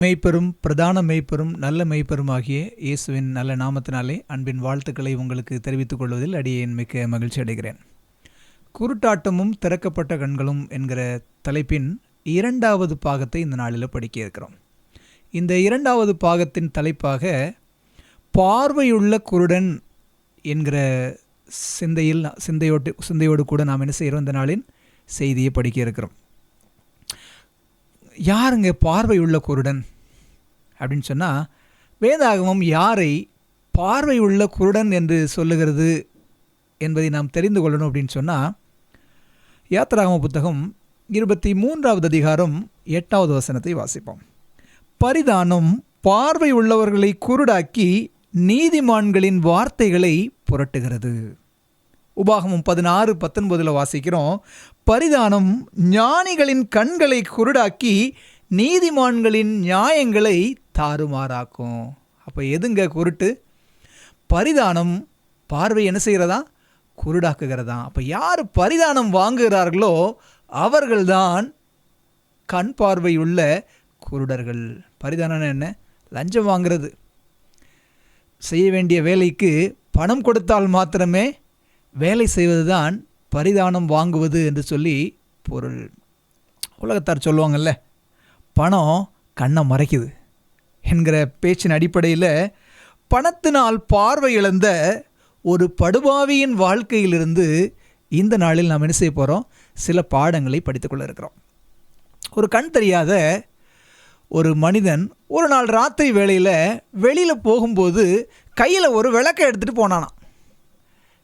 மெய்ப்பெரும் பிரதான மெய்ப்பெரும் நல்ல மெய்ப்பெரும் ஆகிய இயேசுவின் நல்ல நாமத்தினாலே அன்பின் வாழ்த்துக்களை உங்களுக்கு தெரிவித்துக் கொள்வதில் அடியேன் மிக்க மகிழ்ச்சி அடைகிறேன். குருட்டாட்டமும் திறக்கப்பட்ட கண்களும் என்கிற தலைப்பின் 2வது பாகத்தை இந்த நாளில் படிக்க இருக்கிறோம். இந்த 2வது பாகத்தின் தலைப்பாக பார்வையுள்ள குருடன் என்கிற சிந்தையோடு கூட நாம் என்ன செய்கிறோம், இந்த நாளின் செய்தியை படிக்க இருக்கிறோம். யாருங்க பார்வையுள்ள குருடன் அப்படின்னு சொன்னால், வேதாகமம் யாரை பார்வையுள்ள குருடன் என்று சொல்லுகிறது என்பதை நாம் தெரிந்து கொள்ளணும் அப்படின்னு சொன்னால், யாத்திராகம புத்தகம் 23வது அதிகாரம் 8வது வசனத்தை வாசிப்போம். பரிதானம் பார்வை உள்ளவர்களை குருடாக்கி நீதிமான்களின் வார்த்தைகளை புரட்டுகிறது. உபாகமம் 16:19 வாசிக்கிறோம், பரிதானம் ஞானிகளின் கண்களை குருடாக்கி நீதிமான்களின் நியாயங்களை தாறுமாறாக்கும். அப்போ எதுங்க குருட்டு? பரிதானம் பார்வை என்ன செய்கிறதா? குருடாக்குகிறதா. அப்போ யார் பரிதானம் வாங்குகிறார்களோ அவர்கள்தான் கண் பார்வையுள்ள குருடர்கள். பரிதானம் என்ன? லஞ்சம் வாங்கிறது. செய்ய வேண்டிய வேலைக்கு பணம் கொடுத்தால் மாத்திரமே வேலை செய்வது தான் பரிதானம் வாங்குவது என்று சொல்லி பொருள். உலகத்தார் சொல்லுவாங்கல்ல, பணம் கண்ணை மறைக்குது என்கிற பேச்சின் அடிப்படையில் பணத்தினால் பார்வை இழந்த ஒரு படுபாவியின் வாழ்க்கையிலிருந்து இந்த நாளில் நாம் என்ன செய்ய போகிறோம்? சில பாடங்களை படித்துக்கொள்ள இருக்கிறோம். ஒரு கண் தெரியாத ஒரு மனிதன் ஒரு நாள் ராத்திரி வேளையில் வெளியில் போகும்போது கையில் ஒரு விளக்கை எடுத்துகிட்டு போனானான்.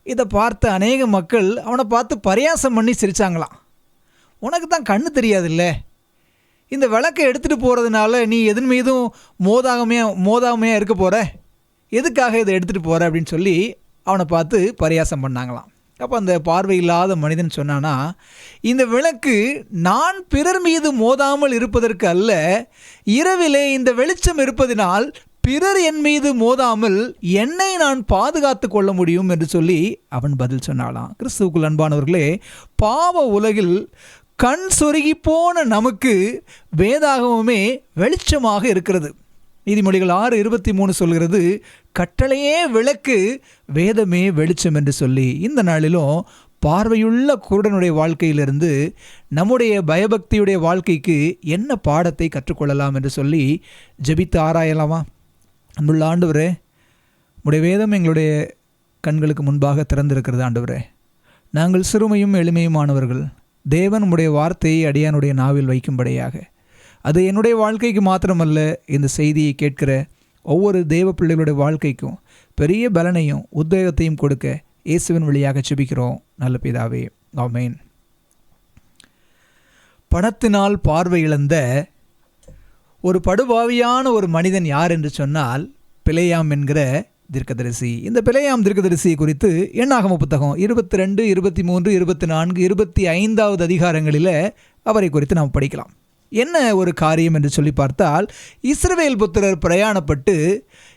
இதை பார்த்த அநேக மக்கள் அவனை பார்த்து பரியாசம் பண்ணி சிரித்தாங்களாம். உனக்கு தான் கண்ணு தெரியாதுல்ல, இந்த விளக்கை எடுத்துகிட்டு போகிறதுனால நீ எதன் மீதும் மோதாமையாக இருக்க போகிற, எதுக்காக இதை எடுத்துகிட்டு போகிற அப்படின்னு சொல்லி அவனை பார்த்து பரியாசம் பண்ணாங்களாம். அப்போ அந்த பார்வை இல்லாத மனிதன் சொன்னானா, இந்த விளக்கு நான் பிறர் மீது மோதாமல் இருப்பதற்கு அல்ல, இரவிலே இந்த வெளிச்சம் இருப்பதினால் பிறர் என் மீது மோதாமல் என்னை நான் பாதுகாத்து கொள்ள முடியும் என்று சொல்லி அவன் பதில் சொன்னாலாம். கிறிஸ்துவுக்குள் அன்பானவர்களே, பாவ உலகில் கண் சொருகி போன நமக்கு வேதாகமமே வெளிச்சமாக இருக்கிறது. நீதிமொழிகள் 6:23 சொல்கிறது, கட்டளையே விளக்கு வேதமே வெளிச்சம் என்று சொல்லி. இந்த நாளிலும் பார்வையுள்ள குருடனுடைய வாழ்க்கையிலிருந்து நம்முடைய பயபக்தியுடைய வாழ்க்கைக்கு என்ன பாடத்தை கற்றுக்கொள்ளலாம் என்று சொல்லி ஜெபித்து ஆராயலாமா? அன்புள்ள ஆண்டவரே, உடைய வேதம் எங்களுடைய கண்களுக்கு முன்பாக திறந்திருக்கிறது. ஆண்டவரே, நாங்கள் சிறுமையும் எளிமையுமானவர்கள். தேவன் உடைய வார்த்தையை அடியானுடைய நாவில் வைக்கும்படியாக, அது என்னுடைய வாழ்க்கைக்கு மாத்திரமல்ல, இந்த செய்தியை கேட்கிற ஒவ்வொரு தேவ பிள்ளைகளுடைய வாழ்க்கைக்கும் பெரிய பலனையும் உத்வேகத்தையும் கொடுக்க இயேசுவின் வழியாக ஜெபிக்கிறோம் நல்ல பிதாவே, ஆமென். பணத்தினால் பார்வை இழந்த ஒரு படுபாவியான ஒரு மனிதன் யார் என்று சொன்னால், பிலேயாம் என்கிற தீர்க்கதரிசி. இந்த பிலேயாம் தீர்க்கதரிசியை குறித்து எண்ணாகம புத்தகம் 22, 23, 24, 25வது அதிகாரங்களில் அவரை குறித்து நாம் படிக்கலாம். என்ன ஒரு காரியம் என்று சொல்லி பார்த்தால், இஸ்ரவேல் புத்திரர் பிரயாணப்பட்டு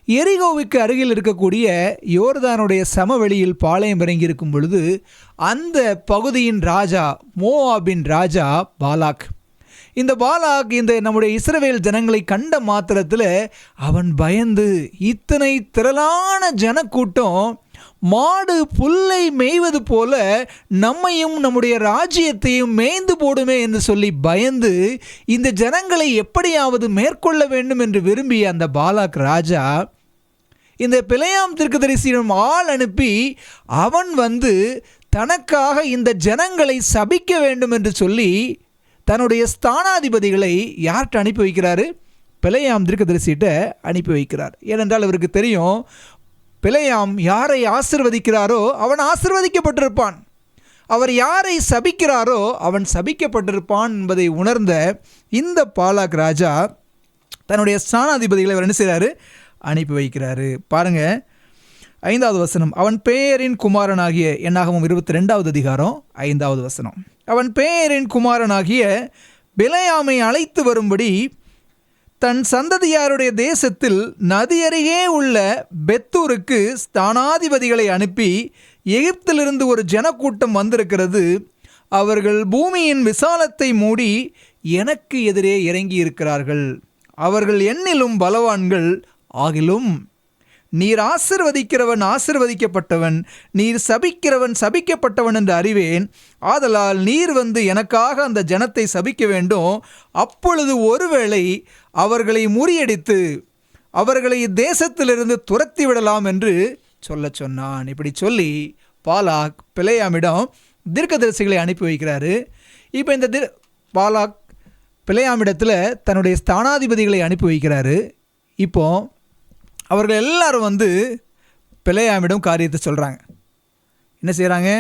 எரிகோவுக்கு அருகில் இருக்கக்கூடிய யோர்தானுடைய சமவெளியில் பாளையம் இறங்கியிருக்கும் பொழுது, அந்த பகுதியின் ராஜா, மோவாபின் ராஜா பாலாக், இந்த பாலாக் இந்த நம்முடைய இஸ்ரவேல் ஜனங்களை கண்ட மாத்திரத்தில் அவன் பயந்து, இத்தனை திரளான ஜனக்கூட்டம் மாடு புல்லை மேய்வது போல நம்மையும் நம்முடைய ராஜ்யத்தையும் மேய்ந்து போடுமே என்று சொல்லி பயந்து இந்த ஜனங்களை எப்படியாவது மேற்கொள்ள வேண்டும் என்று விரும்பிய அந்த பாலாக் ராஜா இந்த பிலேயாம் தீர்க்கதரிசியிடம் ஆள் அனுப்பி அவன் வந்து தனக்காக இந்த ஜனங்களை சபிக்க வேண்டும் என்று சொல்லி தன்னுடைய ஸ்தானாதிபதிகளை யார்கிட்ட அனுப்பி வைக்கிறாரு? பிலேயாம் தீர்க்கதரிசிகிட்ட அனுப்பி வைக்கிறார். ஏனென்றால் அவருக்கு தெரியும், பிலேயாம் யாரை ஆசிர்வதிக்கிறாரோ அவன் ஆசிர்வதிக்கப்பட்டிருப்பான், அவர் யாரை சபிக்கிறாரோ அவன் சபிக்கப்பட்டிருப்பான் என்பதை உணர்ந்த இந்த பாலாக் ராஜா தன்னுடைய ஸ்தானாதிபதிகளை அவர் என்ன செய்கிறாரு? அனுப்பி வைக்கிறாரு. பாருங்க, 5வது வசனம். அவன் பேரின் குமாரனாகிய, எண்ணாகமம் 22வது அதிகாரம் 5வது வசனம். அவன் பேரின் குமாரனாகிய பிலேயாமை அழைத்து வரும்படி தன் சந்ததியாருடைய தேசத்தில் நதியருகே உள்ள பெத்தூருக்கு ஸ்தானாதிபதிகளை அனுப்பி, எகிப்திலிருந்து ஒரு ஜனக்கூட்டம் வந்திருக்கிறது, அவர்கள் பூமியின் விசாலத்தை மூடி எனக்கு எதிரே இறங்கி இருக்கிறார்கள். அவர்கள் எண்ணிலும் பலவான்கள். ஆகிலும் நீர் ஆசிர்வதிக்கிறவன் ஆசிர்வதிக்கப்பட்டவன், நீர் சபிக்கிறவன் சபிக்கப்பட்டவன் என்று அறிவேன். ஆதலால் நீர் வந்து எனக்காக அந்த ஜனத்தை சபிக்க வேண்டும். அப்பொழுது ஒருவேளை அவர்களை முறியடித்து அவர்களை தேசத்திலிருந்து துரத்தி விடலாம் என்று சொல்ல சொன்னான். இப்படி சொல்லி பாலாக் பிலேயாமிடம் தீர்க்கதரிசிகளை அனுப்பி வைக்கிறாரு. இப்போ இந்த பாலாக் பிலேயாமிடத்தில் தன்னுடைய ஸ்தானாதிபதிகளை அனுப்பி வைக்கிறாரு. இப்போ அவர்கள் எல்லாரும் வந்து பிலேயாமிடம் காரியத்தை சொல்கிறாங்க. என்ன செய்கிறாங்க?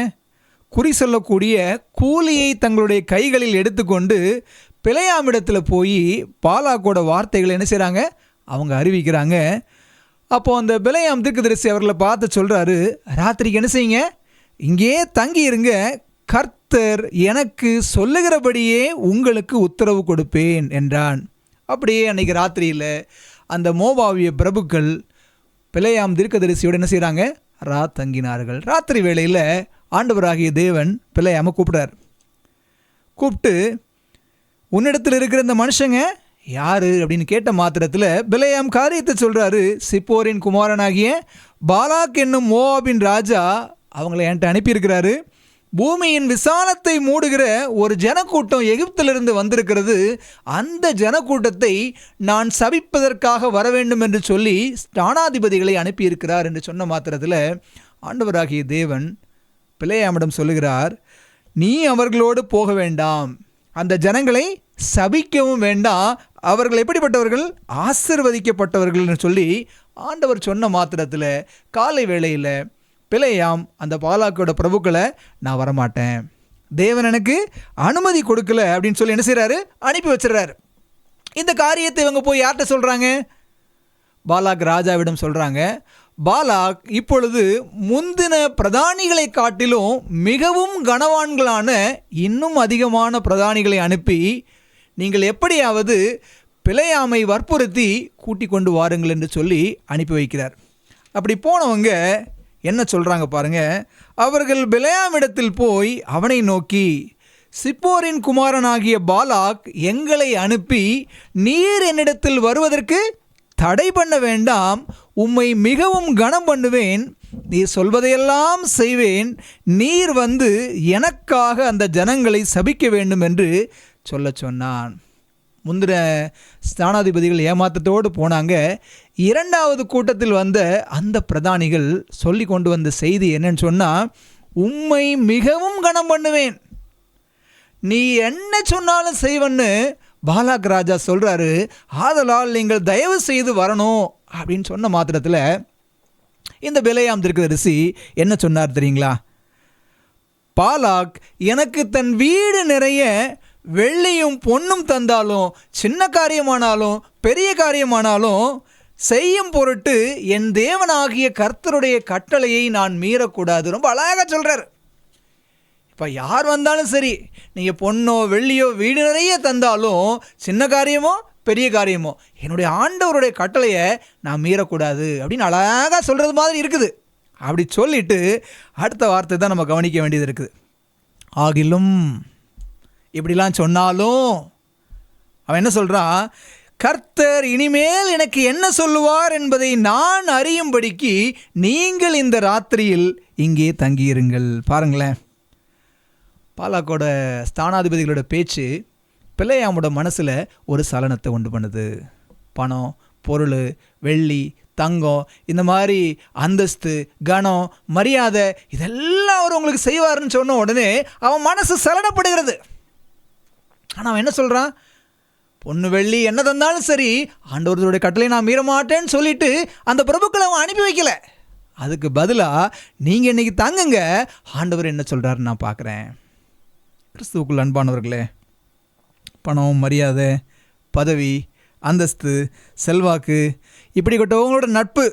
குறி சொல்லக்கூடிய கூலியை தங்களுடைய கைகளில் எடுத்துக்கொண்டு பிலேயாமிடத்தில் போய் பாலாக்கோட வார்த்தைகளை என்ன செய்கிறாங்க? அவங்க அறிவிக்கிறாங்க. அப்போது அந்த பிலேயாம் தீர்க்கதரிசி அவர்களை பார்த்து சொல்கிறாரு, ராத்திரிக்கு என்ன செய்யுங்க, இங்கே தங்கி இருங்க, கர்த்தர் எனக்கு சொல்லுகிறபடியே உங்களுக்கு உத்தரவு கொடுப்பேன் என்றான். அப்படியே அன்றைக்கி ராத்திரியில் அந்த மோவாவிய பிரபுக்கள் பிலேயாம் தீர்க்கதரிசியோடு என்ன செய்கிறாங்க? தங்கினார்கள். ராத்திரி வேளையில் ஆண்டவராகிய தேவன் பிலேயாமை கூப்பிட்டார். கூப்பிட்டு, உன்னிடத்தில் இருக்கிற இந்த மனுஷங்க யார் அப்படின்னு கேட்ட மாத்திரத்தில் பிலேயாம் காரியத்தை சொல்கிறாரு. சிப்போரின் குமாரனாகிய பாலாக் என்னும் மோவாபின் ராஜா அவங்கள என்கிட்ட அனுப்பியிருக்கிறாரு. பூமியின் விசாலத்தை மூடுகிற ஒரு ஜனக்கூட்டம் எகிப்திலிருந்து வந்திருக்கிறது. அந்த ஜனக்கூட்டத்தை நான் சபிப்பதற்காக வர வேண்டும் என்று சொல்லி ஸ்தானாதிபதிகளை அனுப்பியிருக்கிறார் என்று சொன்ன மாத்திரத்தில் ஆண்டவராகிய தேவன் பிலேயாமிடம் சொல்லுகிறார், நீ அவர்களோடு போக வேண்டாம், அந்த ஜனங்களை சபிக்கவும் வேண்டாம், அவர்கள் எப்படிப்பட்டவர்கள்? ஆசீர்வதிக்கப்பட்டவர்கள் என்று சொல்லி ஆண்டவர் சொன்ன மாத்திரத்தில் காலை வேளையில் பிலேயாம் அந்த பாலாக்கோட பிரபுக்களை நான் வரமாட்டேன், தேவன் எனக்கு அனுமதி கொடுக்கல அப்படின்னு சொல்லி என்ன செய்கிறாரு? அனுப்பி வச்சிடறாரு. இந்த காரியத்தை இவங்க போய் யார்கிட்ட சொல்கிறாங்க? பாலாக் ராஜாவிடம் சொல்கிறாங்க. பாலாக் இப்பொழுது முந்தின பிரதானிகளை காட்டிலும் மிகவும் கனவான்களான இன்னும் அதிகமான பிரதானிகளை அனுப்பி நீங்கள் எப்படியாவது பிலேயாமை வற்புறுத்தி கூட்டிக் கொண்டு வாருங்கள் என்று சொல்லி அனுப்பி வைக்கிறார். அப்படி போனவங்க என்ன சொல்கிறாங்க பாருங்க. அவர்கள் பிலேயாமிடத்தில் போய் அவனை நோக்கி, சிப்போரின் குமாரனாகிய பாலாக் எங்களை அனுப்பி நீர் என்னிடத்தில் வருவதற்கு தடை பண்ண வேண்டாம், உம்மை மிகவும் கனம் பண்ணுவேன், நீர் சொல்வதையெல்லாம் செய்வேன், நீர் வந்து எனக்காக அந்த ஜனங்களை சபிக்க வேண்டும் என்று சொல்ல சொன்னான். முந்தின ஸ்தானாதிபதிகள் ஏமாற்றத்தோடு போனாங்க. இரண்டாவது கூட்டத்தில் வந்த அந்த பிரதானிகள் சொல்லி கொண்டு வந்த செய்தி என்னன்னு சொன்னால், உம்மை மிகவும் கனம் பண்ணுவேன், நீ என்ன சொன்னாலும் செய்வன்னு பாலாக் ராஜா சொல்கிறாரு. ஆதலால் நீங்கள் தயவு செய்து வரணும் அப்படின்னு சொன்ன மாத்திரத்தில் இந்த பிலேயாம் தீர்க்கதரிசி என்ன சொன்னார் தெரியுங்களா? பாலாக் எனக்கு தன் வீடு நிறைய வெள்ளியும் பொன்னும் தந்தாலும், சின்ன காரியமானாலும் பெரிய காரியமானாலும் செய்யும் பொருட்டு என் தேவனாகிய கர்த்தருடைய கட்டளையை நான் மீறக்கூடாது. ரொம்ப அழகாக சொல்கிறார். இப்போ யார் வந்தாலும் சரி, நீங்கள் பொண்ணோ வெள்ளியோ வீடு நிறைய தந்தாலும், சின்ன காரியமோ பெரிய காரியமோ, என்னுடைய ஆண்டவருடைய கட்டளையை நான் மீறக்கூடாது அப்படின்னு அழகாக சொல்கிறது மாதிரி இருக்குது. அப்படி சொல்லிட்டு அடுத்த வார்த்தை தான் நம்ம கவனிக்க வேண்டியது இருக்குது. ஆகிலும் இப்படிலாம் சொன்னாலும் அவன் என்ன சொல்கிறான்? கர்த்தர் இனிமேல் எனக்கு என்ன சொல்லுவார் என்பதை நான் அறியும்படிக்கு நீங்கள் இந்த ராத்திரியில் இங்கே தங்கியிருங்கள். பாருங்களேன், பாலாக்கோட ஸ்தானாதிபதிகளோட பேச்சு பிலேயாமோட மனசில் ஒரு சலனத்தை உண்டு பண்ணுது. பணம், பொருள், வெள்ளி, தங்கம், இந்த மாதிரி அந்தஸ்து, கனம், மரியாதை இதெல்லாம் அவர் உங்களுக்கு செய்வார்னு சொன்ன உடனே அவன் மனசு சலனப்படுகிறது. ஆனால் அவன் என்ன சொல்கிறான்? பொண்ணு வெள்ளி என்ன தந்தாலும் சரி, ஆண்டவருடைய கட்டளை நான் மீற மாட்டேன்னு சொல்லிட்டு அந்த பிரபுக்களை அவன் அனுப்பி வைக்கல. அதுக்கு பதிலாக நீங்கள் இன்றைக்கி தங்குங்க, ஆண்டவர் என்ன சொல்கிறாருன்னு நான் பார்க்குறேன். கிறிஸ்துவுக்குள் அன்பானவர்களே, பணம், மரியாதை, பதவி, அந்தஸ்து, செல்வாக்கு, இப்படிப்பட்டவங்களோட நட்பு,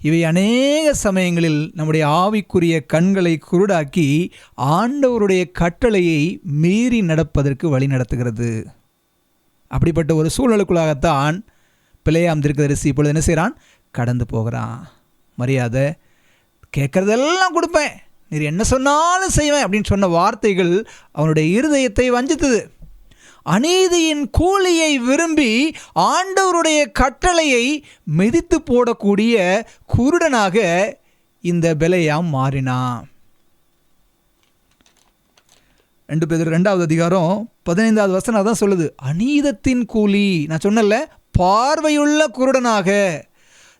இவை அநேக சமயங்களில் நம்முடைய ஆவிக்குரிய கண்களை குருடாக்கி ஆண்டவருடைய கட்டளையை மீறி நடப்பதற்கு வழி நடத்துகிறது. அப்படிப்பட்ட ஒரு சூழலுக்குள்ளாகத்தான் பிலேயாம் தீர்க்கதரிசி இப்பொழுது என்ன செய்கிறான்? கடந்து போகிறான். மரியாதை கேட்குறதெல்லாம் கொடுப்பேன், நீர் என்ன சொன்னாலும் செய்வேன் அப்படின்னு சொன்ன வார்த்தைகள் அவனுடைய இருதயத்தை வஞ்சித்தது. அநீதியின் கூலியை விரும்பி ஆண்டவருடைய கட்டளையை மிதித்து போடக்கூடிய குருடனாக இந்த பெலேயாம் மாறினான். 2 பேதுரு 2வது அதிகாரம் 15வது வசனம் அதான் சொல்லுது. அநீதத்தின் கூலி, நான் சொன்னல, பார்வையுள்ள குருடனாக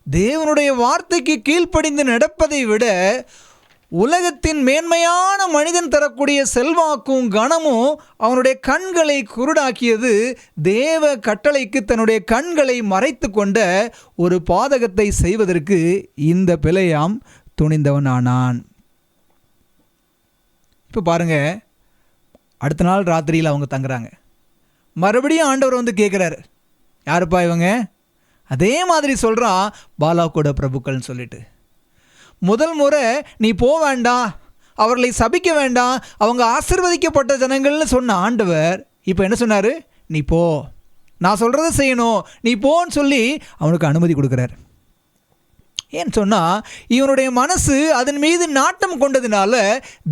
தேவனுடைய வார்த்தைக்கு கீழ்ப்படிந்து நடப்பதை விட உலகத்தின் மேன்மையான மனிதன் தரக்கூடிய செல்வாக்கும் கனமும் அவனுடைய கண்களை குருடாக்கியது. தேவ கட்டளைக்கு தன்னுடைய கண்களை மறைத்து கொண்ட ஒரு பாதகத்தை செய்வதற்கு இந்த பெலேயாம் துணிந்தவன் ஆனான். இப்போ பாருங்க, அடுத்த நாள் ராத்திரியில் அவங்க தங்குறாங்க. மறுபடியும் ஆண்டவர் வந்து கேட்குறாரு, யாருப்பா இவங்க? அதே மாதிரி சொல்கிறான், பாலாக்கோட பிரபுக்கள்னு சொல்லிட்டு. முதல் முறை நீ போக வேண்டாம், அவர்களை சபிக்க வேண்டாம், அவங்க ஆசீர்வதிக்கப்பட்ட ஜனங்கள்னு சொன்ன ஆண்டவர் இப்போ என்ன சொன்னார்? நீ போ, நான் சொல்கிறத செய்யணும், நீ போன்னு சொல்லி அவனுக்கு அனுமதி கொடுக்குறார். ஏன்னு சொன்னால் இவனுடைய மனசு அதன் மீது நாட்டம் கொண்டதினால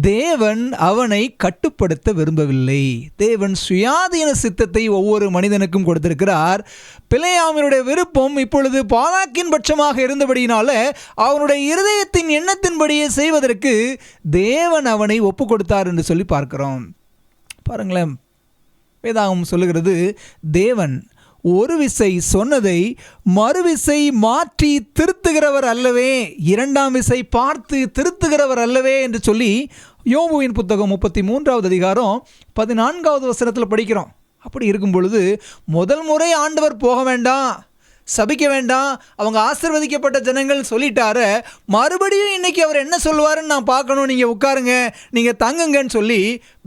தேவன் அவனை கட்டுப்படுத்த விரும்பவில்லை. தேவன் சுயாதீன சித்தத்தை ஒவ்வொரு மனிதனுக்கும் கொடுத்திருக்கிறார். பிலேயாமினுடைய விருப்பம் இப்பொழுது பாலாக்கின் பட்சமாக இருந்தபடியினால அவனுடைய இருதயத்தின் எண்ணத்தின்படியே செய்வதற்கு தேவன் அவனை ஒப்பு கொடுத்தார் என்று சொல்லி பார்க்கிறோம். பாருங்களேன், வேதாகமம் சொல்லுகிறது, தேவன் ஒரு விசை சொன்னதை மறுவிசை மாற்றி திருத்துகிறவர் அல்லவே, 2ஆம் விசை பார்த்து திருத்துகிறவர் அல்லவே என்று சொல்லி யோபுவின் புத்தகம் 33வது அதிகாரம் 14வது வசனத்தில் படிக்கிறோம். அப்படி இருக்கும் பொழுது முதல் முறை ஆண்டவர் போக வேண்டாம், சபிக்க வேண்டாம், அவங்க ஆசீர்வதிக்கப்பட்ட ஜனங்கள் சொல்லிட்டார, மறுபடியும் இன்னைக்கு அவர் என்ன சொல்லுவாருன்னு நான் பார்க்கணும், நீங்கள் உட்காருங்க, நீங்கள் தங்குங்கன்னு சொல்லி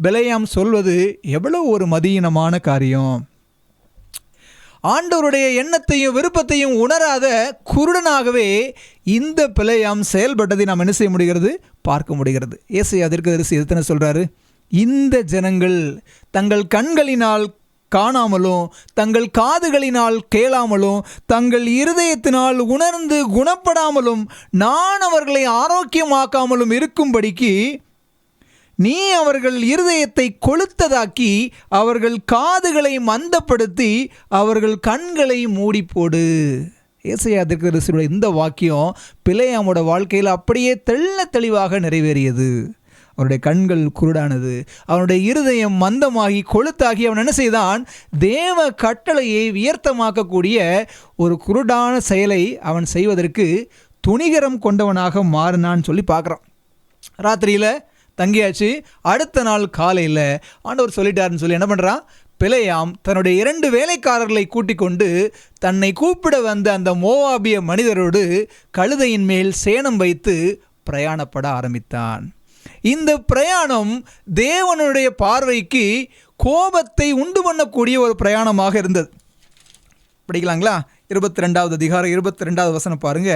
பெலேயாம் சொல்வது எவ்வளோ ஒரு மதியீனமான காரியம். ஆண்டவருடைய எண்ணத்தையும் விருப்பத்தையும் உணராத குருடனாகவே இந்த பிலேயாம் செயல்பட்டதை நாம் என்ன செய்ய முடிகிறது? பார்க்க முடிகிறது. ஏசாயா தீர்க்கதரிசி எத்தனை சொல்கிறாரு? இந்த ஜனங்கள் தங்கள் கண்களினால் காணாமலும் தங்கள் காதுகளினால் கேளாமலும் தங்கள் இருதயத்தினால் உணர்ந்து குணப்படாமலும் நான் அவர்களை ஆரோக்கியமாக்காமலும் இருக்கும்படிக்கு நீ அவர்கள் இருதயத்தை கொளுத்ததாக்கி அவர்கள் காதுகளை மந்தப்படுத்தி அவர்கள் கண்களை மூடி போடு. ஏசாயா தீர்க்கதரிசியுடைய இந்த வாக்கியம் பிலேயாமோட வாழ்க்கையில் அப்படியே தெள்ள தெளிவாக நிறைவேறியது. அவனுடைய கண்கள் குருடானது, அவனுடைய இருதயம் மந்தமாகி கொளுத்தாகி அவன் என்ன செய்தான்? தேவ கட்டளையை வியர்த்தமாக்கக்கூடிய ஒரு குருடான செயலை அவன் செய்வதற்கு துணிகரம் கொண்டவனாக மாறினான்னு சொல்லி பார்க்குறான். ராத்திரியில் தங்கியாச்சு. அடுத்த நாள் காலையில் ஆண்டவர் சொல்லிட்டாருன்னு சொல்லி என்ன பண்ணுறான்? பிலேயாம் தன்னுடைய 2 வேலைக்காரர்களை கூட்டிக் கொண்டு தன்னை கூப்பிட வந்த அந்த மோவாபிய மனிதரோடு கழுதையின் மேல் சேணம் வைத்து பிரயாணப்பட ஆரம்பித்தான். இந்த பிரயாணம் தேவனுடைய பார்வைக்கு கோபத்தை உண்டு பண்ணக்கூடிய ஒரு பிரயாணமாக இருந்தது. படிக்கலாங்களா? 22வது அதிகாரம் 22வது வசனம் பாருங்க.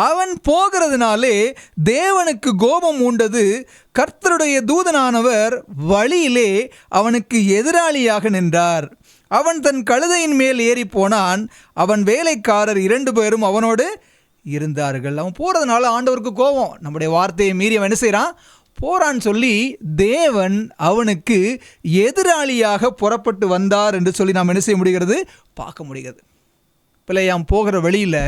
அவன் போகிறதுனாலே தேவனுக்கு கோபம் உண்டது. கர்த்தருடைய தூதனானவர் வழியிலே அவனுக்கு எதிராளியாக நின்றார். அவன் தன் கழுதையின் மேல் ஏறி போனான். அவன் வேலைக்காரர் 2 பேரும் அவனோடு இருந்தார்கள். அவன் போகிறதுனால ஆண்டவருக்கு கோபம். நம்முடைய வார்த்தையை மீறி அவன் என்ன செய்கிறான்? போறான்னு சொல்லி தேவன் அவனுக்கு எதிராளியாக புறப்பட்டு வந்தார் என்று சொல்லி நாம் என்ன செய்ய முடிகிறது? பார்க்க முடிகிறது. பிலேயாம் போகிற வழியில்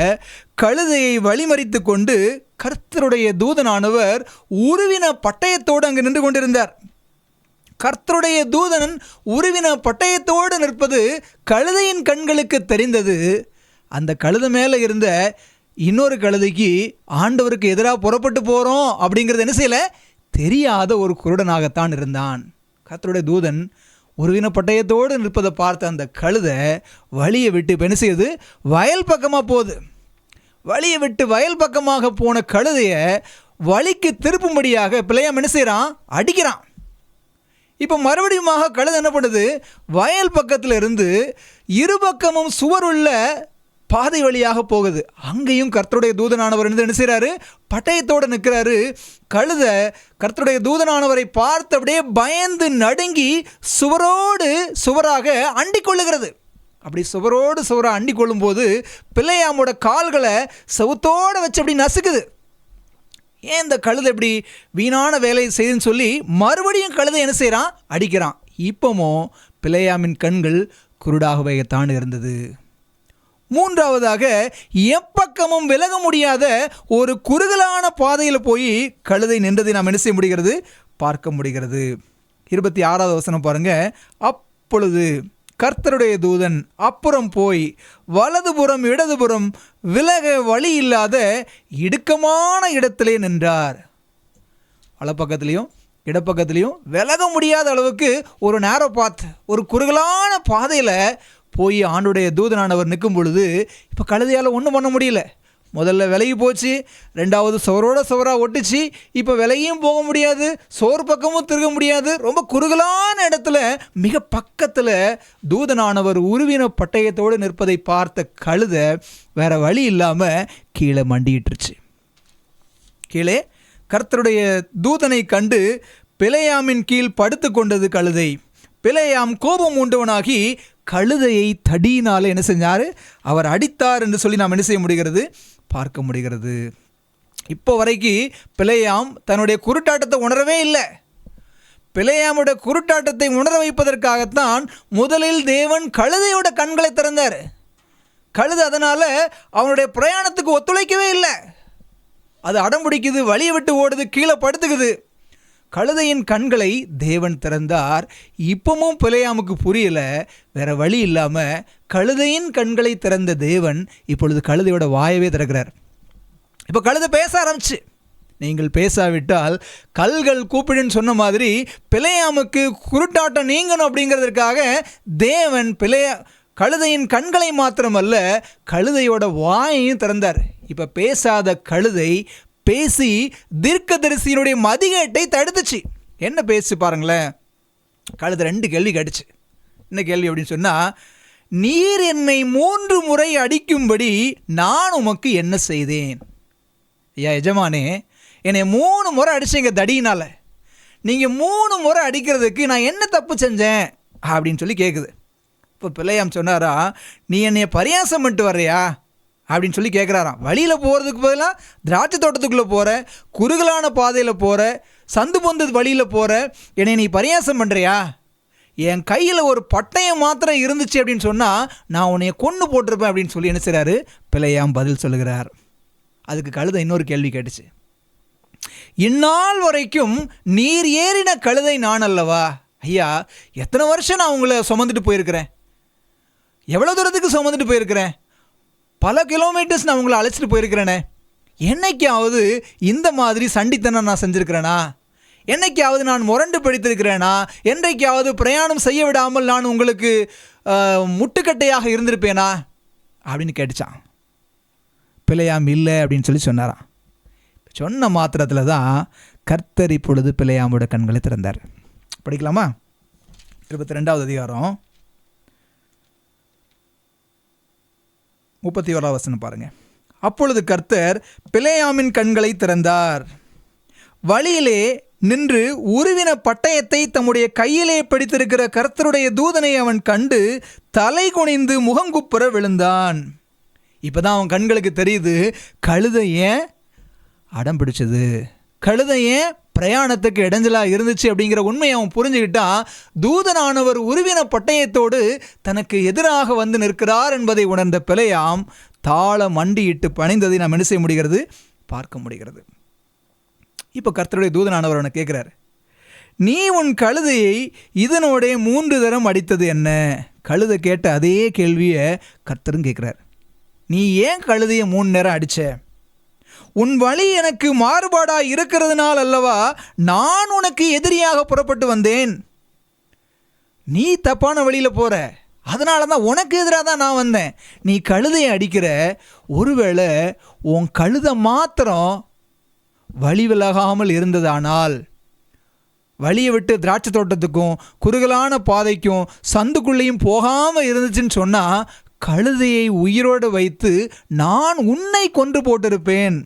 கழுதையை வழிமறித்து கொண்டு கர்த்தருடைய தூதனானவர் உருவின பட்டயத்தோடு அங்கு நின்று கொண்டிருந்தார். கர்த்தருடைய தூதன் உருவின பட்டயத்தோடு நிற்பது கழுதையின் கண்களுக்கு தெரிந்தது. அந்த கழுதை மேலே இருந்த இன்னொரு கழுதைக்கு ஆண்டவருக்கு எதிராக புறப்பட்டு போகிறோம் அப்படிங்கிறது என்ன செய்யலை? தெரியாத ஒரு குருடனாகத்தான் இருந்தான். கர்த்தருடைய தூதன் உருவின பட்டயத்தோடு நிற்பதை பார்த்த அந்த கழுதை வழியை விட்டு இப்போ என்ன செய்யுது? வயல் பக்கமாக போகுது. வழியை விட்டு வயல் பக்கமாக போன கழுதையை வழிக்கு திருப்பும்படியாக பிலேயாம் என்ன செய்கிறான்? அடிக்கிறான். இப்போ மறுபடியும் கழுதை என்ன பண்ணுது? வயல் பக்கத்தில் இருந்து இருபக்கமும் சுவர் உள்ள பாதை வழியாக போகுது. அங்கேயும் கர்த்தருடைய தூதனானவர் என்ன செய்கிறாரு? பட்டயத்தோடு நிற்கிறாரு. கழுதை கர்த்தருடைய தூதனானவரை பார்த்து அப்படியே பயந்து நடுங்கி சுவரோடு சுவராக அண்டிக் கொள்ளுகிறது. அப்படி சுவரோடு சுவராக அண்டிக் கொள்ளும்போது பிலேயாமோட கால்களை செவுத்தோடு வச்சு அப்படி நசுக்குது. ஏன் இந்த கழுதை இப்படி வீணான வேலை செய்யுதுன்னு சொல்லி மறுபடியும் கழுதை என்ன செய்கிறான்? அடிக்கிறான். இப்போவும் பிலேயாமின் கண்கள் குருடாகவேத்தான் இருந்தது. மூன்றாவதாக, எப்பக்கமும் விலக முடியாத ஒரு குறுகலான பாதையில் போய் கழுதை நின்றதை நாம் என்ன செய்ய முடிகிறது? பார்க்க முடிகிறது. 26வது வசனம் பாருங்க. அப்பொழுது கர்த்தருடைய தூதன் அப்புறம் போய் வலதுபுறம் இடதுபுறம் விலக வழி இல்லாத இடுக்கமான இடத்திலே நின்றார். வலப்பக்கத்திலையும் இடப்பக்கத்திலையும் விலக முடியாத அளவுக்கு ஒரு நேரோ பாத், ஒரு குறுகலான பாதையில் போய் ஆண்டுடைய தூதனானவர் நிற்கும் பொழுது இப்போ கழுதையால் ஒன்றும் பண்ண முடியல. முதல்ல விலகி போச்சு, ரெண்டாவது சுவரோட சுவராக ஒட்டிச்சு, இப்போ விலகியும் போக முடியாது, சோறு பக்கமும் திருக முடியாது. ரொம்ப குறுகலான இடத்துல மிக பக்கத்தில் தூதனானவர் உருவின பட்டயத்தோடு நிற்பதை பார்த்த கழுதை வேற வழி இல்லாமல் கீழே மண்டிட்டுருச்சு. கீழே கர்த்தருடைய தூதனை கண்டு பிலேயாமின் கீழ் படுத்து கொண்டது கழுதை. பிலேயாம் கோபம் உண்டவனாகி கழுதையை தடியினால் என்ன செஞ்சார்? அவர் அடித்தார் என்று சொல்லி நாம் என்ன செய்ய முடிகிறது? பார்க்க முடிகிறது. இப்போ வரைக்கும் பிலேயாம் தன்னுடைய குருட்டாட்டத்தை உணரவே இல்லை. பிலேயாமுடைய குருட்டாட்டத்தை உணர வைப்பதற்காகத்தான் முதலில் தேவன் கழுதையோட கண்களை திறந்தார். கழுதை அதனால் அவனுடைய பிரயாணத்துக்கு ஒத்துழைக்கவே இல்லை. அது அடம் பிடிக்குது, வழியை விட்டு ஓடுது, கீழே படுத்துக்குது. கழுதையின் கண்களை தேவன் திறந்தார். இப்பவும் பிலேயாமுக்கு புரியல. வேற வழி இல்லாமல் கழுதையின் கண்களை திறந்த தேவன் இப்பொழுது கழுதையோட வாயவே திறக்கிறார். இப்போ கழுதை பேச ஆரம்பிச்சு. நீங்கள் பேசாவிட்டால் கல்கள் கூப்பிடுன்னு சொன்ன மாதிரி பிலேயாமுக்கு குருட்டாட்டம் நீங்கணும் அப்படிங்கிறதுக்காக தேவன் கழுதையின் கண்களை மாத்திரமல்ல கழுதையோட வாயையும் திறந்தார். இப்போ பேசாத கழுதை பேசி தீர்க்கதரிசியினுடைய மதிகேட்டை தடுத்துச்சு. என்ன பேசி பாருங்களேன். கழுதை 2 கேள்வி கேட்டுச்சு. என்ன கேள்வி அப்படின்னு சொன்னால், நீர் என்னை 3 முறை அடிக்கும்படி நான் உமக்கு என்ன செய்தேன்? ஐயா எஜமானே, என்னை 3 முறை அடிச்சிங்க தடியினால். நீங்கள் 3 முறை அடிக்கிறதுக்கு நான் என்ன தப்பு செஞ்சேன் அப்படின்னு சொல்லி கேட்குது. இப்போ பிலேயாம் சொன்னாரா, நீ என்னைய பரியாசம் பண்ணிட்டு வர்றியா அப்படின்னு சொல்லி கேட்குறாராம். வழியில் போகிறதுக்கு பதிலாக திராட்சை தோட்டத்துக்குள்ளே போகிற, குறுகலான பாதையில் போகிற, சந்து பொந்து வழியில் போகிற, என்னை நீ பரியாசம் பண்ணுறியா? என் கையில் ஒரு பட்டயம் மாத்திரம் இருந்துச்சு அப்படின்னு சொன்னால் நான் உன்னைய கொன்று போட்டிருப்பேன் அப்படின்னு சொல்லி என்ன செய்கிறாரு? பிலேயாம் பதில் சொல்லுகிறார். அதுக்கு கழுதை இன்னொரு கேள்வி கேட்டுச்சு. இந்நாள் வரைக்கும் நீர் ஏறின கழுதை நான் அல்லவா? ஐயா, எத்தனை வருஷம் நான் உங்களை சுமந்துட்டு போயிருக்கிறேன்? எவ்வளோ தூரத்துக்கு சுமந்துட்டு போயிருக்கிறேன்? பல கிலோமீட்டர்ஸ் நான் உங்களை அழைச்சிட்டு போயிருக்கிறேனே. என்னைக்காவது இந்த மாதிரி சண்டித்தனம் நான் செஞ்சுருக்கிறேனா? என்னைக்காவது நான் முரண்டு பிடித்திருக்கிறேனா? என்றைக்காவது பிரயாணம் செய்ய விடாமல் நான் உங்களுக்கு முட்டுக்கட்டையாக இருந்திருப்பேனா அப்படின்னு கேட்டுச்சான். பிலேயாம் இல்லை அப்படின்னு சொல்லி சொன்னாராம். சொன்ன மாத்திரத்தில் தான் கர்த்தர் இப்பொழுது பிலேயாமோட கண்களை திறந்தார். படிக்கலாமா? 22வது அதிகாரம் 31வது வசனம் பாருங்க. அப்பொழுது கர்த்தர் பிலேயாமின் கண்களை திறந்தார். வழியிலே நின்று உருவின பட்டயத்தை தம்முடைய கையிலே பிடித்திருக்கிற கர்த்தருடைய தூதனை அவன் கண்டு தலை குனிந்து முகங்குப்புற விழுந்தான். இப்போதான் அவன் கண்களுக்கு தெரியுது கழுதை ஏன் அடம் பிடிச்சது, கழுதை ஏன் பிரயாணத்துக்கு இடைஞ்சலாக இருந்துச்சு அப்படிங்கிற உண்மையை அவன் புரிஞ்சுக்கிட்டான். தூதனானவர் உருவின பட்டயத்தோடு தனக்கு எதிராக வந்து நிற்கிறார் என்பதை உணர்ந்த பிலேயாம் தாள மண்டியிட்டு பணிந்ததை நாம் என்ன செய்ய முடிகிறது? பார்க்க முடிகிறது. இப்போ கர்த்தருடைய தூதனானவர் அவனை கேட்குறாரு, நீ உன் கழுதையை இதனோட 3 தரம் அடித்தது என்ன? கழுதை கேட்ட அதே கேள்வியை கர்த்தரும் கேட்குறார். நீ ஏன் கழுதையை 3 நேரம் அடிச்ச? உன் வழி எனக்கு மாறுபாடாக இருக்கிறதுனால் அல்லவா நான் உனக்கு எதிரியாக புறப்பட்டு வந்தேன். நீ தப்பான வழியில் போகிற, அதனால தான் உனக்கு எதிராக தான் நான் வந்தேன். நீ கழுதையை அடிக்கிற, ஒருவேளை உன் கழுதை மாத்திரம் வழி விலகாமல் இருந்ததானால், வழியை விட்டு திராட்சை தோட்டத்துக்கும் குறுகலான பாதைக்கும் சந்துக்குள்ளேயும் போகாமல் இருந்துச்சுன்னு சொன்னால் கழுதையை உயிரோடு வைத்து நான் உன்னை கொன்று போட்டிருப்பேன்.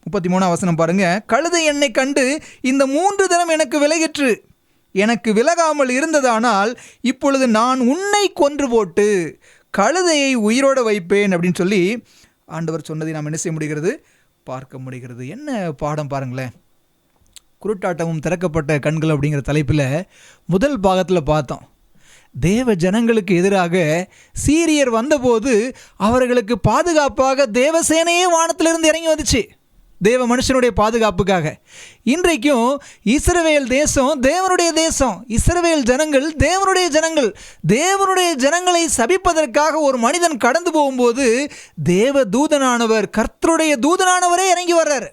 33வது வசனம் பாருங்க. கழுதை என்னை கண்டு இந்த 3 தரம் எனக்கு விலகிற்று. எனக்கு விலகாமல் இருந்ததானால் இப்பொழுது நான் உன்னை கொன்று போட்டு கழுதையை உயிரோடு வைப்பேன் அப்படின்னு சொல்லி ஆண்டவர் சொன்னதை நாம் என்ன செய்ய முடிகிறது? பார்க்க முடிகிறது. என்ன பாடம் பாருங்களேன். குருட்டாட்டமும் திறக்கப்பட்ட கண்கள் அப்படிங்கிற தலைப்பில் முதல் பாகத்தில் பார்த்தோம். தேவ ஜனங்களுக்கு எதிராக சீரியர் வந்தபோது அவர்களுக்கு பாதுகாப்பாக தேவசேனையே வானத்திலிருந்து இறங்கி வந்துச்சு, தேவ மனுஷனுடைய பாதுகாப்புக்காக. இன்றைக்கும் இஸ்ரவேல் தேசம் தேவனுடைய தேசம், இஸ்ரவேல் ஜனங்கள் தேவனுடைய ஜனங்கள். தேவனுடைய ஜனங்களை சபிப்பதற்காக ஒரு மனிதன் கடந்து போகும்போது தேவ தூதனானவர், கர்த்தருடைய தூதனானவரே இறங்கி வர்றார்.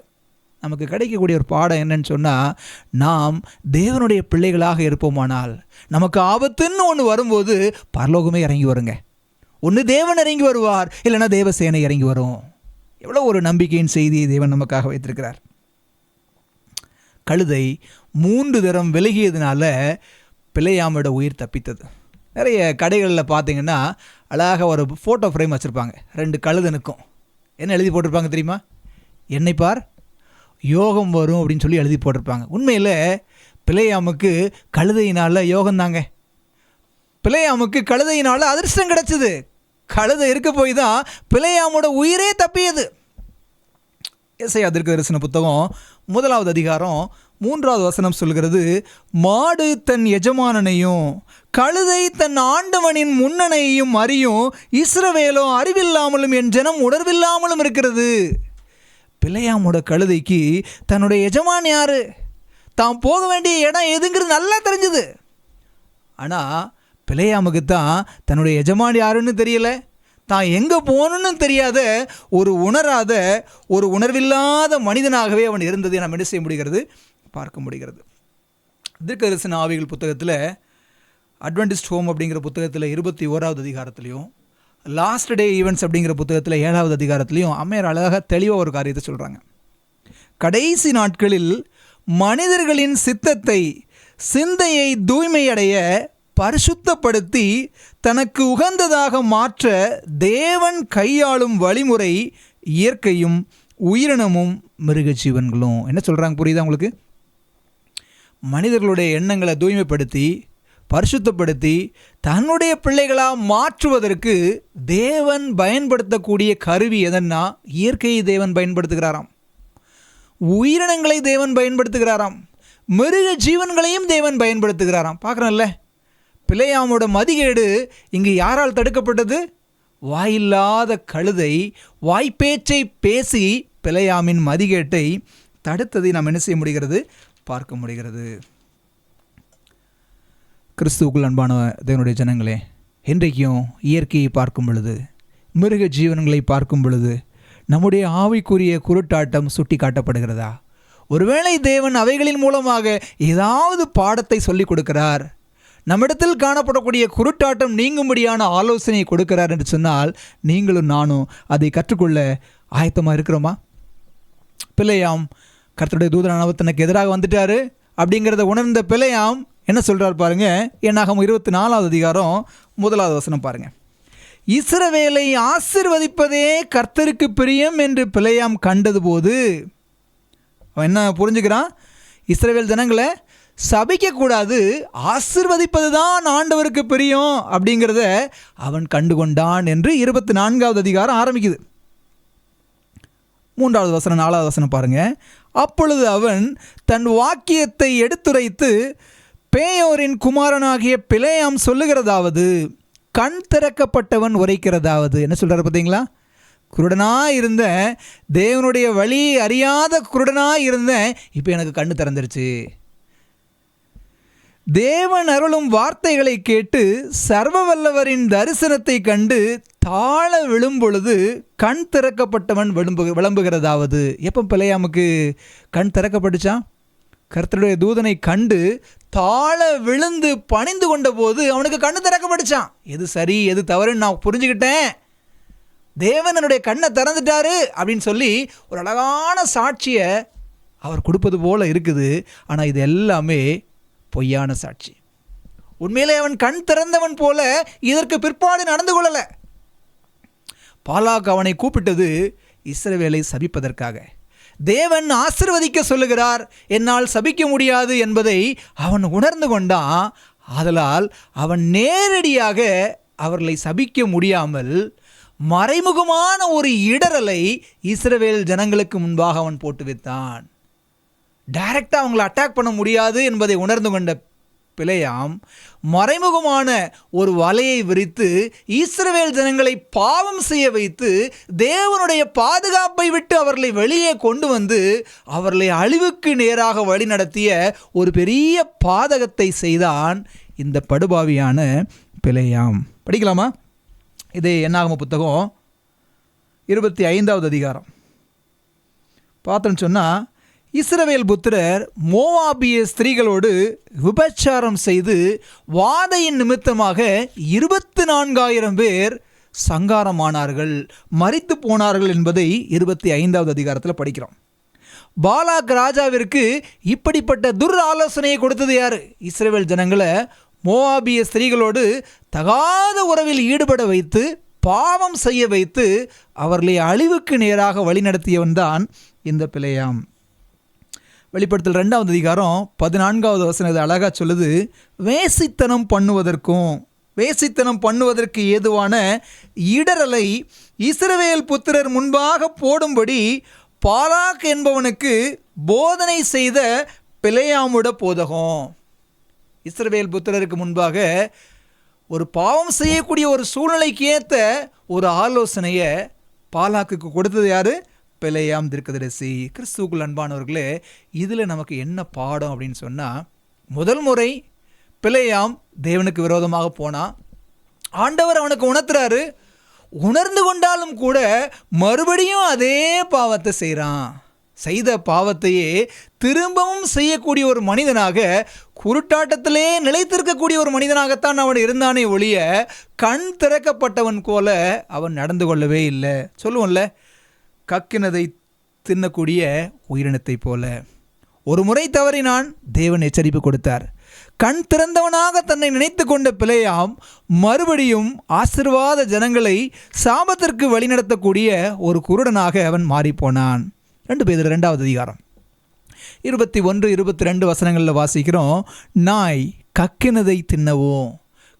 நமக்கு கிடைக்கக்கூடிய ஒரு பாடம் என்னன்னு சொன்னால், நாம் தேவனுடைய பிள்ளைகளாக இருப்போமானால் நமக்கு ஆபத்துன்னு ஒன்று வரும்போது பரலோகமே இறங்கி வருங்க. ஒன்று தேவன் இறங்கி வருவார், இல்லைன்னா தேவசேனை இறங்கி வரும். எவ்வளோ ஒரு நம்பிக்கையின் செய்தியை தேவன் நமக்காக வைத்திருக்கிறார். கழுதை 3 தரம் விலகியதுனால பிலேயாமோட உயிர் தப்பித்தது. நிறைய கடைகளில் பார்த்தீங்கன்னா அழகாக ஒரு ஃபோட்டோ ஃப்ரேம் வச்சுருப்பாங்க, 2 கழுதனுக்கும். என்ன எழுதி போட்டிருப்பாங்க தெரியுமா? என்னை பார், யோகம் வரும் அப்படின்னு சொல்லி எழுதி போட்டிருப்பாங்க. உண்மையில் பிலேயாமுக்கு கழுதையினால் யோகம் தாங்க. பிலேயாமுக்கு கழுதையினால் அதிர்ஷ்டம் கிடச்சிது. கழுதை இருக்க போய் தான் பிலேயாமோட உயிரே தப்பியது. ஏசாயா தீர்க்கதரிசன புத்தகம் 1வது அதிகாரம் 3வது வசனம் சொல்கிறது, மாடு தன் எஜமானனையும் கழுதை தன் ஆண்டவனின் முன்னணையையும் அறியும், இஸ்ரவேலோ அறிவில்லாமலும் என் ஜனம் உணர்வில்லாமலும் இருக்கிறது. பிலேயாமோட கழுதைக்கு தன்னுடைய எஜமான் யாரு, தான் போக வேண்டிய இடம் எதுங்கிறது நல்லா தெரிஞ்சுது. ஆனால் பிலேயாமுக்கு தான் தன்னுடைய எஜமான் யாருன்னு தெரியல, தான் எங்கே போகணுன்னு தெரியாத ஒரு உணராத ஒரு உணர்வில்லாத மனிதனாகவே அவன் இருந்ததை நாம் என்ன செய்ய முடிகிறது, பார்க்க முடிகிறது. தீர்க்கதரிசன ஆவிகள் புத்தகத்தில் அட்வென்டிஸ்ட் ஹோம் அப்படிங்கிற புத்தகத்தில் 21வது அதிகாரத்துலையும், லாஸ்ட் டே ஈவெண்ட்ஸ் அப்படிங்கிற புத்தகத்தில் 7வது அதிகாரத்துலையும் அம்மையார் அழகாக தெளிவாக ஒரு காரியத்தை சொல்கிறாங்க. கடைசி நாட்களில் மனிதர்களின் சித்தத்தை, சிந்தையை தூய்மையடைய பரிசுத்தப்படுத்தி தனக்கு உகந்ததாக மாற்ற தேவன் கையாளும் வழிமுறை இயற்கையும் உயிரினமும் மிருக ஜீவன்களும். என்ன சொல்கிறாங்க புரியுதா உங்களுக்கு? மனிதர்களுடைய எண்ணங்களை தூய்மைப்படுத்தி பரிசுத்தப்படுத்தி தன்னுடைய பிள்ளைகளாக மாற்றுவதற்கு தேவன் பயன்படுத்தக்கூடிய கருவி எதன்னா, இயற்கையை தேவன் பயன்படுத்துகிறாராம், உயிரினங்களை தேவன் பயன்படுத்துகிறாராம், மிருக ஜீவன்களையும் தேவன் பயன்படுத்துகிறாராம். பார்க்குறோம்ல, பிலேயாமோட மதிகேடு இங்கு யாரால் தடுக்கப்பட்டது? வாயில்லாத கழுதை வாய்ப்பேச்சை பேசி பிலேயாமின் மதிகேட்டை தடுத்ததை நாம் என்ன செய்ய முடிகிறது, பார்க்க முடிகிறது. கிறிஸ்துவுக்குள் அன்பான தேவனுடைய ஜனங்களே, இன்றைக்கும் இயற்கையை பார்க்கும் பொழுது, மிருக ஜீவன்களை பார்க்கும் பொழுது நம்முடைய ஆவிக்குரிய குருட்டாட்டம் சுட்டி காட்டப்படுகிறதா? ஒருவேளை தேவன் அவைகளின் மூலமாக ஏதாவது பாடத்தை சொல்லிக் கொடுக்கிறார், நம்மிடத்தில் காணப்படக்கூடிய குருட்டாட்டம் நீங்கும்படியான ஆலோசனையை கொடுக்கிறார் என்று சொன்னால், நீங்களும் நானும் அதை கற்றுக்கொள்ள ஆயத்தமாக இருக்கிறோமா? பிலேயாம் கர்த்தருடைய தூதனானவர் தனக்கு எதிராக வந்துட்டாரு அப்படிங்கிறத உணர்ந்த பிலேயாம் என்ன சொல்கிறார் பாருங்க. என்னாகமம் 24வது அதிகாரம் 1வது வசனம் பாருங்க. இஸ்ரவேலை ஆசீர்வதிப்பதே கர்த்தருக்கு பிரியம் என்று பிலேயாம் கண்டது போது, அவன் என்ன புரிஞ்சுக்கிறான்? இஸ்ரவேல் ஜனங்களை சபிக்கக்கூடாது, ஆசீர்வதிப்பது தான் ஆண்டவருக்கு பிரியம் அப்படிங்கிறத அவன் கண்டுகொண்டான் என்று 24வது அதிகாரம் ஆரம்பிக்குது. 3வது வசனம் 4வது வசனம் பாருங்க. அப்பொழுது அவன் தன் வாக்கியத்தை எடுத்துரைத்து பேயோரின் குமாரனாகிய பிலேயாம் சொல்லுகிறதாவது, கண் திறக்கப்பட்டவன் உரைக்கிறதாவது. என்ன சொல்கிறார் பார்த்தீங்களா? குருடனாக இருந்தேன், தேவனுடைய வழி அறியாத குருடனாக இருந்தேன், இப்போ எனக்கு கண்ணு திறந்துருச்சு. தேவன் அருளும் வார்த்தைகளை கேட்டு சர்வ வல்லவரின் தரிசனத்தை கண்டு தாழ விழும் பொழுது கண் திறக்கப்பட்டவன் விளம்புகிறதாவது. எப்போ பிலேயாமுக்கு கண் திறக்கப்பட்டுச்சான்? கர்த்தருடைய தூதனை கண்டு தாழ விழுந்து பணிந்து கொண்ட போது அவனுக்கு கண்ணு திறக்கப்பட்டுச்சான். எது சரி எது தவறுன்னு நான் புரிஞ்சுக்கிட்டேன், தேவன் என்னுடைய கண்ணை திறந்துட்டாரு அப்படின்னு சொல்லி ஒரு அழகான சாட்சியை அவர் கொடுப்பது போல இருக்குது. ஆனால் இது எல்லாமே பொய்யான சாட்சி. உண்மையிலே அவன் கண் திறந்தவன் போல இதற்கு பிற்பாடு நடந்து கொள்ளலை. பாலாக் அவனை கூப்பிட்டது இஸ்ரவேலை சபிப்பதற்காக. தேவன் ஆசீர்வதிக்க சொல்லுகிறார், என்னால் சபிக்க முடியாது என்பதை அவன் உணர்ந்து கொண்டான். ஆதலால் அவன் நேரடியாக அவர்களை சபிக்க முடியாமல் மறைமுகமான ஒரு இடரலை இஸ்ரவேல் ஜனங்களுக்கு முன்பாக அவன் போட்டு வைத்தான். டைரக்டாக அவங்களை அட்டாக் பண்ண முடியாது என்பதை உணர்ந்து கொண்ட பிலேயாம் மறைமுகமான ஒரு வலையை விரித்து இஸ்ரவேல் ஜனங்களை பாவம் செய்ய வைத்து தேவனுடைய பாதுகாப்பை விட்டு அவர்களை வெளியே கொண்டு வந்து அவர்களை அழிவுக்கு நேராக வழி நடத்திய ஒரு பெரிய பாதகத்தை செய்தான் இந்த படுபாவியான பிலேயாம். படிக்கலாமா? இது என்னாகம புத்தகம் 25வது அதிகாரம் பார்த்தோன்னு சொன்னால், இஸ்ரவேல் புத்திரர் மோவாபிய ஸ்திரீகளோடு விபச்சாரம் செய்து வாதையின் நிமித்தமாக 24,000 பேர் சங்காரமானார்கள், மரித்து போனார்கள் என்பதை 25வது அதிகாரத்தில் படிக்கிறோம். பாலாக் ராஜாவிற்கு இப்படிப்பட்ட துர் ஆலோசனையை கொடுத்தது யார்? இஸ்ரவேல் ஜனங்களை மோவாபிய ஸ்திரீகளோடு தகாத உறவில் ஈடுபட வைத்து பாவம் செய்ய வைத்து அவர்களை அழிவுக்கு நேராக வழிநடத்தியவன் தான் இந்த பிலேயாம். வெளிப்படுத்தல் 2வது அதிகாரம் 14வது வசனம் அழகா சொல்லுது, வேசித்தனம் பண்ணுவதற்கு ஏதுவான இடரலை இஸ்ரவேல் புத்திரர் முன்பாக போடும்படி பாலாக் என்பவனுக்கு போதனை செய்த பிலேயாமுட போதகம். இஸ்ரவேல் புத்திரருக்கு முன்பாக ஒரு பாவம் செய்யக்கூடிய ஒரு சூழ்நிலைக்கு ஏற்ற ஒரு ஆலோசனையை பாலாக்குக்கு கொடுத்தது யாரு? பிலேயாம் தீர்க்கதரிசி. கிறிஸ்துவுக்குள் அன்பானவர்களே, இதில் நமக்கு என்ன பாடம் அப்படின்னு சொன்னால், முதல் முறை பிலேயாம் தேவனுக்கு விரோதமாக போனான். ஆண்டவர் அவனுக்கு உணர்த்துறாரு. உணர்ந்து கொண்டாலும் கூட மறுபடியும் அதே பாவத்தை செய்கிறான். செய்த பாவத்தையே திரும்பவும் செய்யக்கூடிய ஒரு மனிதனாக, குருட்டாட்டத்திலே நிலைத்திருக்கக்கூடிய ஒரு மனிதனாகத்தான் அவன் இருந்தானே ஒழிய கண் திறக்கப்பட்டவன் போல அவன் நடந்து கொள்ளவே இல்லை. சொல்லுவோம்ல, கக்கினதை தின்னக்கூடிய உயிரினத்தை போல. ஒரு முறை தவறினான், தேவன் எச்சரிப்பு கொடுத்தார். கண் திறந்தவனாக தன்னை நினைத்து கொண்ட பிலேயாம் மறுபடியும் ஆசீர்வாத ஜனங்களை சாபத்திற்கு வழிநடத்தக்கூடிய ஒரு குருடனாக அவன் மாறிப்போனான். 2 பேதுரு 2வது அதிகாரம் 21, 22 வசனங்களில் வாசிக்கிறோம், நாய் கக்கினதை தின்னவும்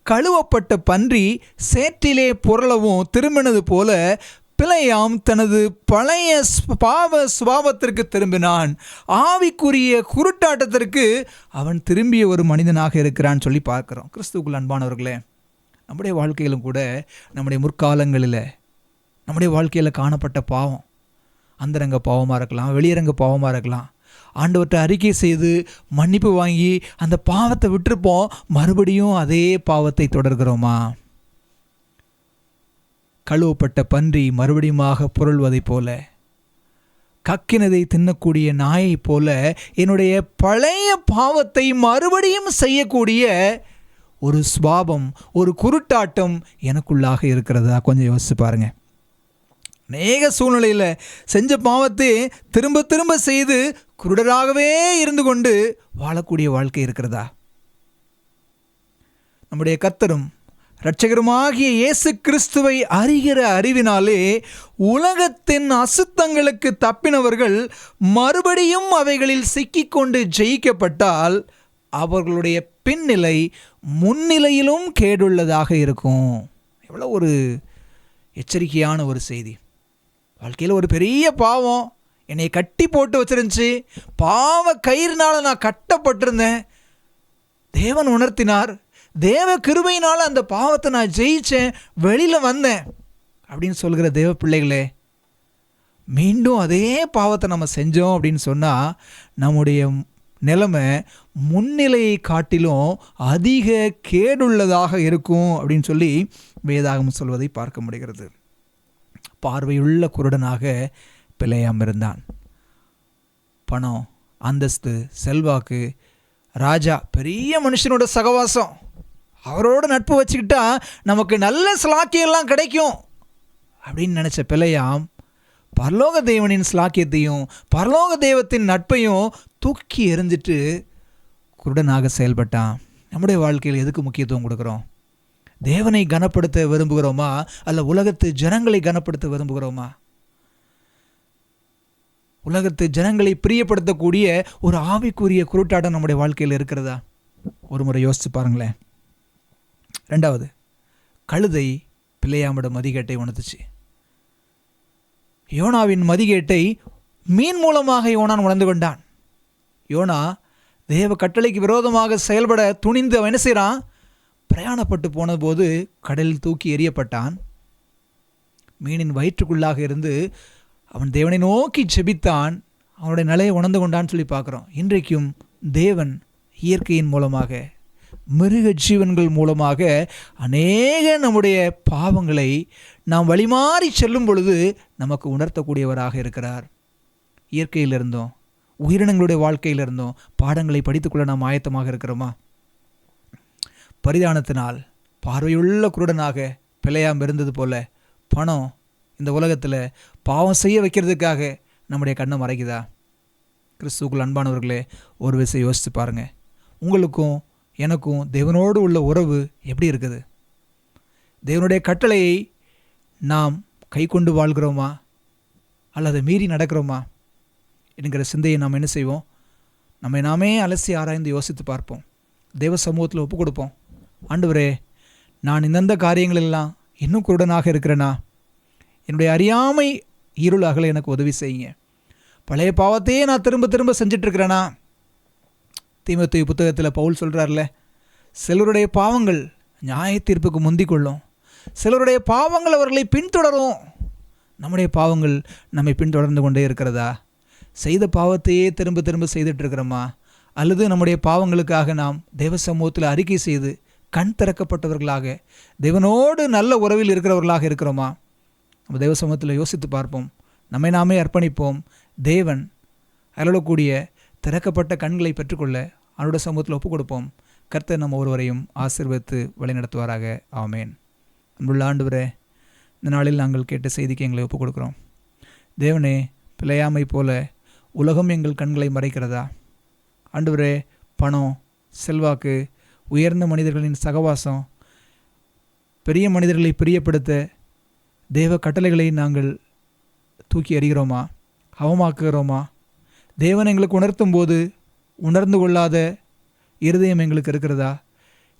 கழுவப்பட்ட பன்றி சேற்றிலே புரளவும் திரும்பினது போல பிலேயாம் தனது பழைய பாவ சுபாவத்திற்கு திரும்பினான். ஆவிக்குரிய குருட்டாட்டத்திற்கு அவன் திரும்பிய ஒரு மனிதனாக இருக்கிறான்னு சொல்லி பார்க்குறோம். கிறிஸ்துவுக்குள் அன்பானவர்களே, நம்முடைய வாழ்க்கையிலும் கூட நம்முடைய முற்காலங்களில் நம்முடைய வாழ்க்கையில் காணப்பட்ட பாவம் அந்தரங்க பாவமாக இருக்கலாம், வெளியரங்க பாவமாக இருக்கலாம். ஆண்டவர்கிட்ட அறிக்கை செய்து மன்னிப்பு வாங்கி அந்த பாவத்தை விட்டுருப்போம், மறுபடியும் அதே பாவத்தை தொடர்கிறோமா? கழுவப்பட்ட பன்றி மறுபடியுமாக புரள்வதைப் போல, கக்கினதை தின்னக்கூடிய நாயைப் போல என்னுடைய பழைய பாவத்தை மறுபடியும் செய்யக்கூடிய ஒரு சுபாவம், ஒரு குருட்டாட்டம் எனக்குள்ளாக இருக்கிறதா? கொஞ்சம் யோசிச்சு பாருங்க. அநேக சூழ்நிலையில் செஞ்ச பாவத்தை திரும்ப திரும்ப செய்து குருடராகவே இருந்து கொண்டு வாழக்கூடிய வாழ்க்கை இருக்கிறதா? நம்முடைய கர்த்தரும் இரட்சகருமாகிய இயேசு கிறிஸ்துவை அறிகிற அறிவினாலே உலகத்தின் அசுத்தங்களுக்கு தப்பினவர்கள் மறுபடியும் அவைகளில் சிக்கிக்கொண்டு ஜெயிக்கப்பட்டால் அவர்களுடைய பின்னிலை முன்னிலையிலும் கேடுள்ளதாக இருக்கும். எவ்வளோ ஒரு எச்சரிக்கையான ஒரு செய்தி. வாழ்க்கையில் ஒரு பெரிய பாவம் என்னை கட்டி போட்டு வச்சிருந்துச்சு, பாவ கயிறுனால நான் கட்டப்பட்டிருந்தேன். தேவன் உணர்த்தினார், தேவ கிருபையினால் அந்த பாவத்தை நான் ஜெயிச்சேன், வெளியில் வந்தேன் அப்படின்னு சொல்கிற தேவ பிள்ளைகளே, மீண்டும் அதே பாவத்தை நம்ம செஞ்சோம் அப்படின்னு சொன்னால் நம்முடைய நிலைமை முன்னிலையை காட்டிலும் அதிக கேடுள்ளதாக இருக்கும் அப்படின்னு சொல்லி வேதாகமம் சொல்வதை பார்க்க முடிகிறது. பார்வையுள்ள குருடனாக பிலேயாம் இருந்தான். பணம், அந்தஸ்து, செல்வாக்கு, ராஜா, பெரிய மனுஷனோட சகவாசம், அவரோட நட்பு வச்சுக்கிட்டா நமக்கு நல்ல ஸ்லாக்கியெல்லாம் கிடைக்கும் அப்படின்னு நினச்ச பிலேயாம் பரலோக தேவனின் ஸ்லாக்கியத்தையும் பரலோக தெய்வத்தின் நட்பையும் தூக்கி எறிஞ்சிட்டு குருடனாக செயல்பட்டான். நம்முடைய வாழ்க்கையில் எதுக்கு முக்கியத்துவம் கொடுக்குறோம்? தேவனை கனப்படுத்த விரும்புகிறோமா, அல்ல உலகத்து ஜனங்களை கனப்படுத்த விரும்புகிறோமா? உலகத்து ஜனங்களை பிரியப்படுத்தக்கூடிய ஒரு ஆவிக்குரிய குருட்டாட்டம் நம்முடைய வாழ்க்கையில் இருக்கிறதா? ஒரு முறை யோசிச்சு பாருங்களேன். 2வது, கழுதை பிலேயாமோட மதிகேட்டை உணர்த்துச்சு. யோனாவின் மதிகேட்டை மீன் மூலமாக யோனான் உணர்ந்து கொண்டான். யோனா தேவ கட்டளைக்கு விரோதமாக செயல்பட துணிந்து அவன் என்ன செய்கிறான்? பிரயாணப்பட்டு போனபோது கடலில் தூக்கி எறியப்பட்டான். மீனின் வயிற்றுக்குள்ளாக இருந்து அவன் தேவனை நோக்கி ஜெபித்தான். அவனுடைய நிலையை உணர்ந்து கொண்டான்னு சொல்லி பார்க்குறோம். இன்றைக்கும் தேவன் இயற்கையின் மூலமாக, மிருக ஜீவன்கள் மூலமாக அநேக நம்முடைய பாவங்களை நாம் வழிமாறி செல்லும் பொழுது நமக்கு உணர்த்தக்கூடியவராக இருக்கிறார். இயற்கையிலிருந்தோம், உயிரினங்களுடைய வாழ்க்கையிலிருந்தோம் பாடங்களை படித்துக்கொள்ள நாம் ஆயத்தமாக இருக்கிறோமா? பரிதானத்தினால் பார்வையுள்ள குருடனாக பிழையாம் இருந்தது போல பணம் இந்த உலகத்தில் பாவம் செய்ய வைக்கிறதுக்காக நம்முடைய கண்ணை மறைக்குதா? கிறிஸ்துவுக்குள் அன்பானவர்களே, ஒரு விஷயம் யோசித்து பாருங்கள். உங்களுக்கும் எனக்கும் தேவனோடு உள்ள உறவு எப்படி இருக்குது? தேவனுடைய கட்டளையை நாம் கை கொண்டு வாழ்கிறோமா அல்லது மீறி நடக்கிறோமா என்கிற சிந்தையை நாம் என்ன செய்வோம்? நம்மை நாமே அலசி ஆராய்ந்து யோசித்து பார்ப்போம். தேவ சமூகத்தில் ஒப்பு கொடுப்போம். ஆண்டவரே, நான் இந்தந்த காரியங்களெல்லாம் இன்னும் குருடனாக இருக்கிறேனா? என்னுடைய அறியாமை இருள் அகல எனக்கு உதவி செய்யுங்க. பழைய பாவத்தையே நான் திரும்ப திரும்ப செஞ்சிட்ருக்கிறேனா? தீமோத்தேயு புத்தகத்தில் பவுல் சொல்கிறார்ல, சிலருடைய பாவங்கள் நியாய தீர்ப்புக்கு முந்திக் கொள்ளும், சிலருடைய பாவங்கள் அவர்களை பின்தொடரும். நம்முடைய பாவங்கள் நம்மை பின்தொடர்ந்து கொண்டே இருக்கிறதா? செய்த பாவத்தையே திரும்ப திரும்ப செய்துட்ருக்கிறோமா? அல்லது நம்முடைய பாவங்களுக்காக நாம் தேவ சமூகத்தில் அறிக்கை செய்து கண் திறக்கப்பட்டவர்களாக தேவனோடு நல்ல உறவில் இருக்கிறவர்களாக இருக்கிறோமா? நம்ம தேவ சமூகத்தில் யோசித்து பார்ப்போம். நம்மை நாமே அர்ப்பணிப்போம். தேவன் அருளக்கூடிய திறக்கப்பட்ட கண்களை பெற்றுக்கொள்ள அவருடைய சமூகத்தில் ஒப்புக் கொடுப்போம். கர்த்தர் நம்ம ஒருவரையும் ஆசீர்வதித்து வழிநடத்துவாராக. ஆமேன். அன்புள்ள ஆண்டவரே, இந்த நாளில் நாங்கள் கேட்ட செய்திக்கு எங்களை ஒப்புக் கொடுக்குறோம். தேவனே, பிழையாமை போல உலகம் எங்கள் கண்களை மறைக்கிறதா? ஆண்டவரே, பணம், செல்வாக்கு, உயர்ந்த மனிதர்களின் சகவாசம், பெரிய மனிதர்களை பிரியப்படுத்த தேவ கட்டளைகளை நாங்கள் தூக்கி எறிகிறோமா? அவமாக்குகிறோமா? தேவன் எங்களுக்கு உணர்த்தும் போது உணர்ந்து கொள்ளாத இருதயம் எங்களுக்கு இருக்கிறதா?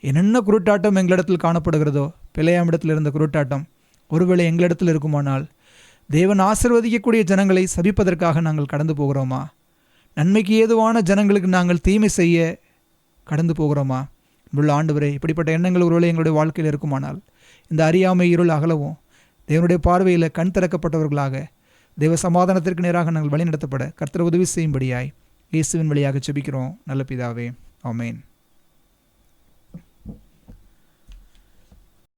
என்னென்ன குருட்டாட்டம் எங்களிடத்தில் காணப்படுகிறதோ, பிழையாமிடத்தில் இருந்த குருட்டாட்டம் ஒருவேளை எங்களிடத்தில் இருக்குமானால் தேவன் ஆசீர்வதிக்கக்கூடிய ஜனங்களை சபிப்பதற்காக நாங்கள் கடந்து போகிறோமா? நன்மைக்கு ஏதுவான ஜனங்களுக்கு நாங்கள் தீமை செய்ய கடந்து போகிறோமா? உள்ள ஆண்டவரே, இப்படிப்பட்ட எண்ணங்கள் ஒருவேளை எங்களுடைய வாழ்க்கையில் இருக்குமானால் இந்த அறியாமை இருள் அகலவும் தேவனுடைய பார்வையில் கண் திறக்கப்பட்டவர்களாக தேவ சமாதானத்திற்கு நேராக நாங்கள் வழி நடத்தப்பட கர்த்தர் உதவி செய்யும்படியாய் இயேசுவின் வழியாக ஜெபிக்கிறோம் நல்ல பிதாவே. ஆமென்.